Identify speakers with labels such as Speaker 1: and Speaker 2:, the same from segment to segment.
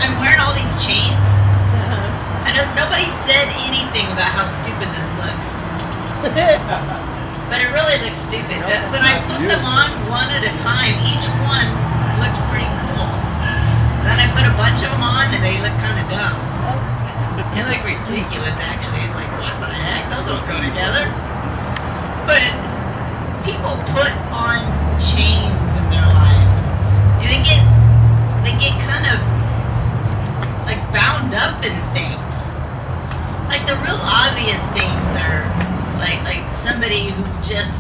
Speaker 1: I'm wearing all these chains. I know nobody said anything about how stupid this looks. But it really looks stupid. When I put them on one at a time, each one looked pretty cool. Then I put a bunch of them on and they look kind of dumb. They look ridiculous actually. It's like, what the heck? Those don't go together. But people put on chains in their lives. They get kind of like bound up in things. Like the real obvious things are like somebody who just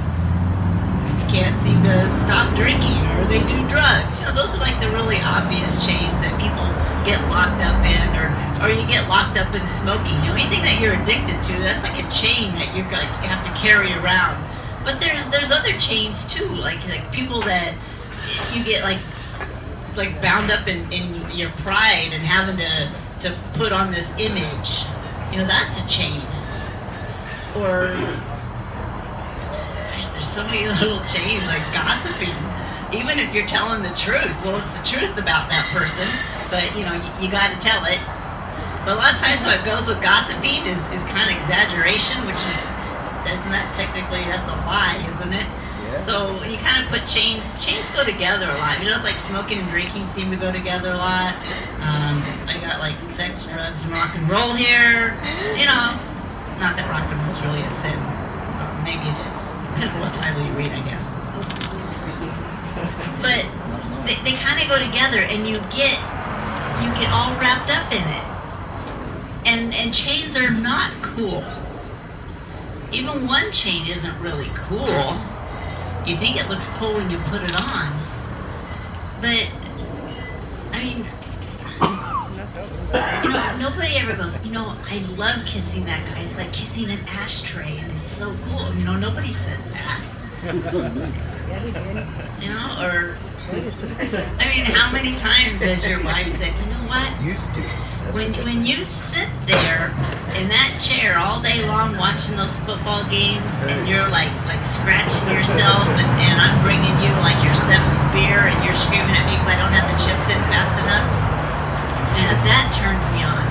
Speaker 1: can't seem to stop drinking, or they do drugs. You know, those are like the really obvious chains that people get locked up in, or you get locked up in smoking. You know, anything that you're addicted to, that's like a chain that you have to carry around. But there's other chains too, like people that you get like bound up in your pride and having to put on this image. You know, that's a chain. Or there's so many little chains, like gossiping. Even if you're telling the truth, well, it's the truth about that person, but you know, you got to tell it. But a lot of times what goes with gossiping is kind of exaggeration, which is, isn't that technically, that's a lie, isn't it? Yeah. So you kind of put chains go together a lot. You know, like smoking and drinking seem to go together a lot. I got like sex, drugs, and rock and roll here. You know, not that rock and roll is really a sin. Maybe it is. Depends on what Bible you read, I guess. But they kind of go together, and you get all wrapped up in it. And chains are not cool. Even one chain isn't really cool. You think it looks cool when you put it on. But, I mean, you know, nobody ever goes, you know, I love kissing that guy. It's like kissing an ashtray, and it's so cool. You know, nobody says that. You know, or, I mean, how many times has your wife said, you know what?
Speaker 2: Used to.
Speaker 1: When you sit there in that chair all day long watching those football games, and you're like scratching yourself, and I'm bringing you like your 7th beer, and you're screaming at me because I don't have the chips in fast enough, and that turns me on.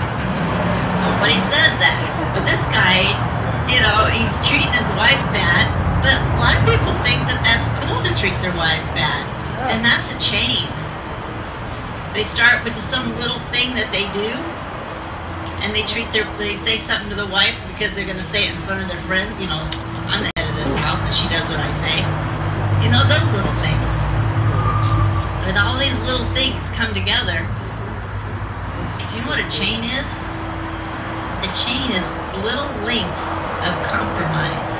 Speaker 1: Nobody says that. But this guy, you know, he's treating his wife bad, but a lot of people think that that's cool to treat their wives bad, and that's a chain. They start with some little thing that they do, and they say something to the wife because they're going to say it in front of their friend. You know, I'm the head of this house, and she does what I say. You know, those little things. With all these little things come together, because you know what a chain is? A chain is little links of compromise.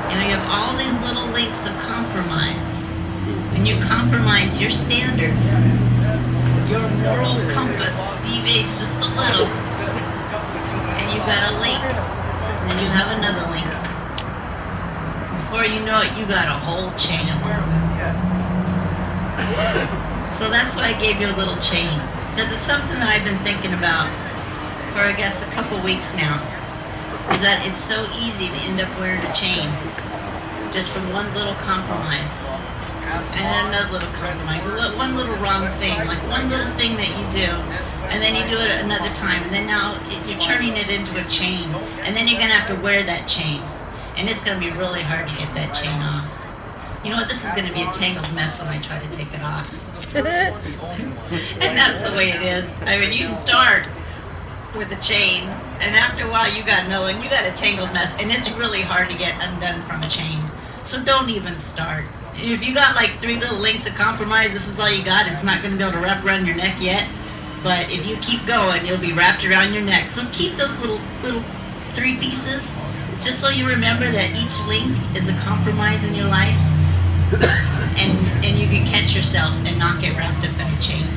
Speaker 1: You know, you have all these little links of compromise. When you compromise your standard, your moral compass deviates just a little, and you've got a link, and then you have another link. Before you know it, you got a whole chain. So that's why I gave you a little chain, because it's something that I've been thinking about for, I guess, a couple weeks now, is that it's so easy to end up wearing a chain just from one little compromise. And then another little compromise, one little wrong thing, like one little thing that you do, and then you do it another time, and then now you're turning it into a chain, and then you're going to have to wear that chain, and it's going to be really hard to get that chain off. You know what, this is going to be a tangled mess when I try to take it off. And that's the way it is. I mean, you start with a chain, and after a while you got another one, you got a tangled mess, and it's really hard to get undone from a chain. So don't even start. If you got like 3 little links of compromise, this is all you got. It's not going to be able to wrap around your neck yet. But if you keep going, it'll be wrapped around your neck. So keep those little 3 pieces, just so you remember that each link is a compromise in your life. And you can catch yourself and not get wrapped up in a chain.